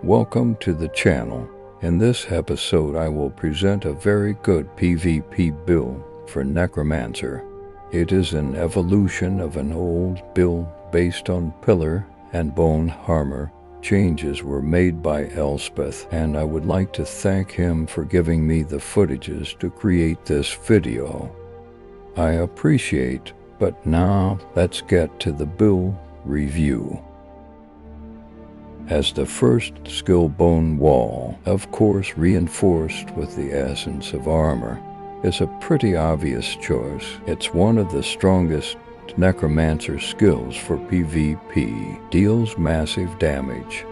Welcome to the channel. In this episode I will present a very good PvP build for Necromancer. It is an evolution of an old build based on pillar and bone armor. Changes were made by Elsbeth, and I would like to thank him for giving me the footages to create this video. I appreciate, but now let's get to the build review. As the first skill, bone wall, of course reinforced with the essence of armor, is a pretty obvious choice. It's one of the strongest Necromancer skills for PvP, deals massive damage,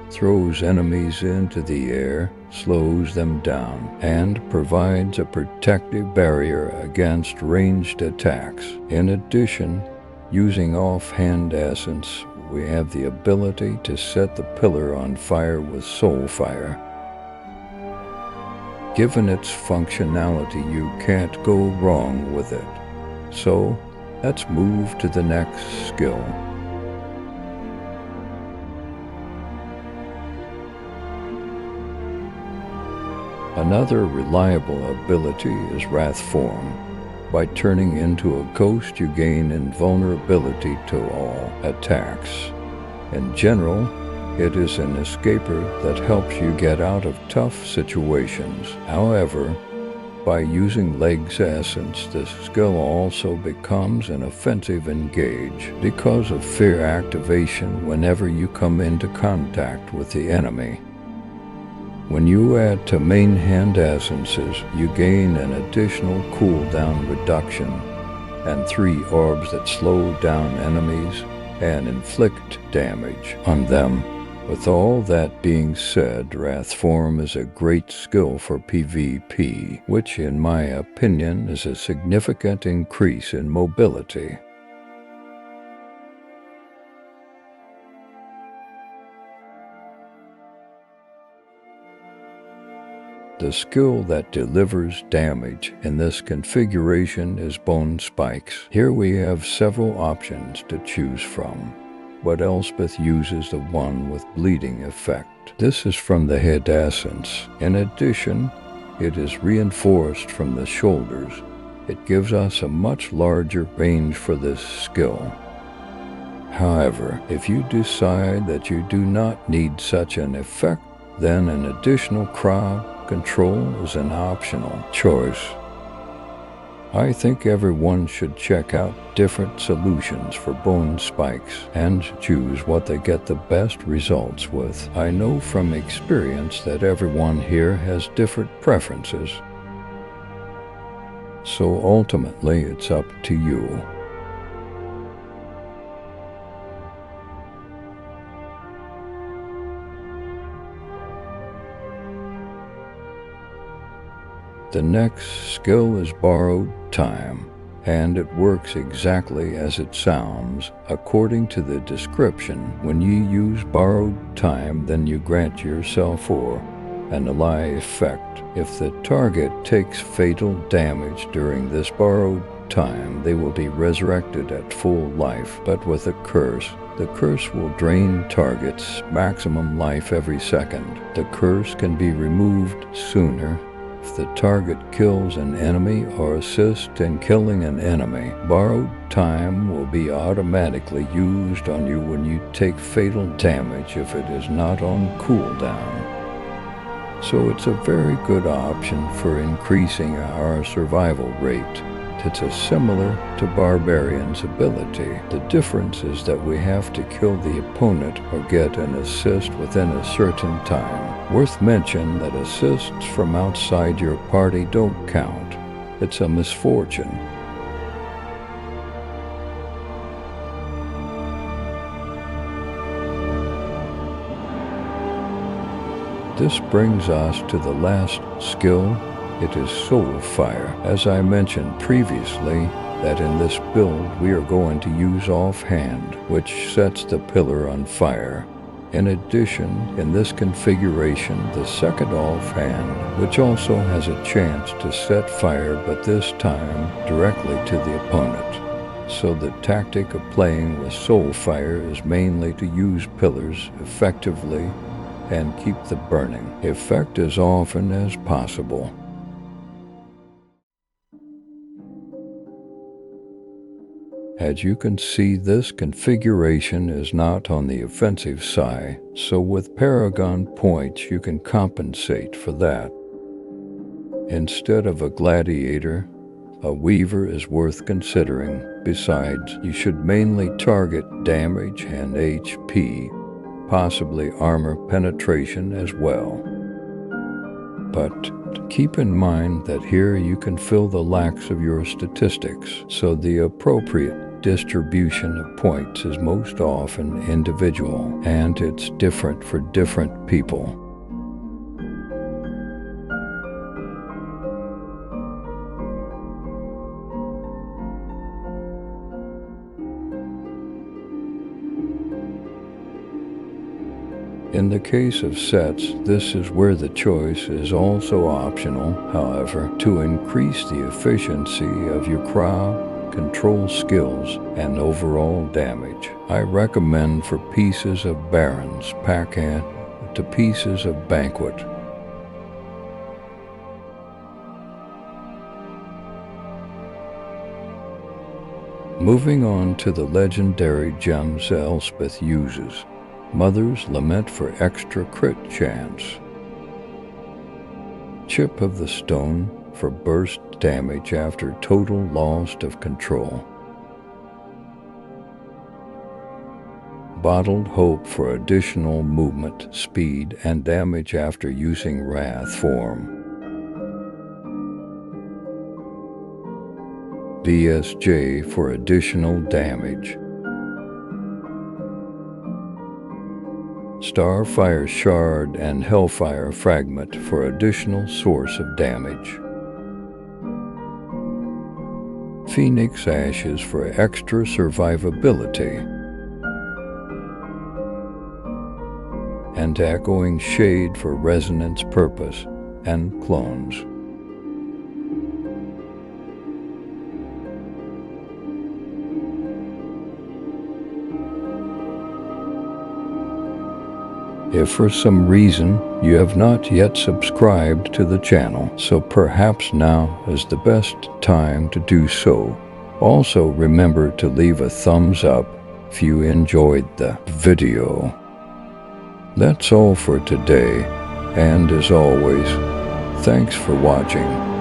throws enemies into the air, slows them down, and provides a protective barrier against ranged attacks. In addition, using offhand essence, we have the ability to set the pillar on fire with soul fire. Given its functionality, you can't go wrong with it. So, let's move to the next skill. Another reliable ability is Wrath Form. By turning into a ghost, you gain invulnerability to all attacks. In general, it is an escaper that helps you get out of tough situations. However, by using Leg's essence, this skill also becomes an offensive engage because of fear activation whenever you come into contact with the enemy. When you add to main hand essences, you gain an additional cooldown reduction and 3 orbs that slow down enemies and inflict damage on them. With all that being said, Wrath Form is a great skill for PvP, which in my opinion is a significant increase in mobility. The skill that delivers damage in this configuration is Bone Spikes. Here we have several options to choose from, but Elsbeth uses the one with bleeding effect. This is from the head essence. In addition, it is reinforced from the shoulders. It gives us a much larger range for this skill. However, if you decide that you do not need such an effect, then an additional crowd control is an optional choice. I think everyone should check out different solutions for bone spikes and choose what they get the best results with. I know from experience that everyone here has different preferences, so ultimately it's up to you. The next skill is Borrowed Time, and it works exactly as it sounds. According to the description, when you use Borrowed Time, then you grant yourself an ally effect. If the target takes fatal damage during this borrowed time, they will be resurrected at full life, but with a curse. The curse will drain targets' maximum life every second. The curse can be removed sooner if the target kills an enemy or assists in killing an enemy. Borrowed time will be automatically used on you when you take fatal damage if it is not on cooldown. So it's a very good option for increasing our survival rate. It's similar to Barbarian's ability. The difference is that we have to kill the opponent or get an assist within a certain time. Worth mention that assists from outside your party don't count. It's a misfortune. This brings us to the last skill. It is Soul Fire. As I mentioned previously, that in this build we are going to use offhand, which sets the pillar on fire. In addition, in this configuration, the second offhand, which also has a chance to set fire, but this time directly to the opponent. So the tactic of playing with Soul Fire is mainly to use pillars effectively and keep the burning effect as often as possible. As you can see, this configuration is not on the offensive side, so with Paragon points you can compensate for that. Instead of a gladiator, a weaver is worth considering. Besides, you should mainly target damage and HP, possibly armor penetration as well. But keep in mind that here you can fill the lacks of your statistics, so the appropriate distribution of points is most often individual, and it's different for different people. In the case of sets, this is where the choice is also optional. However, to increase the efficiency of your crowd control skills and overall damage, I recommend for pieces of Barons pack-in to pieces of Banquet. Moving on to the legendary gems Elsbeth uses. Mother's Lament for extra crit chance. Chip of the Stone for burst damage after total loss of control. Bottled Hope for additional movement, speed, and damage after using Wrath form. DSJ for additional damage. Starfire Shard and Hellfire Fragment for additional source of damage. Phoenix Ashes for extra survivability. And Echoing Shade for resonance purpose and clones. If for some reason you have not yet subscribed to the channel, so perhaps now is the best time to do so. Also remember to leave a thumbs up if you enjoyed the video. That's all for today, and as always, thanks for watching.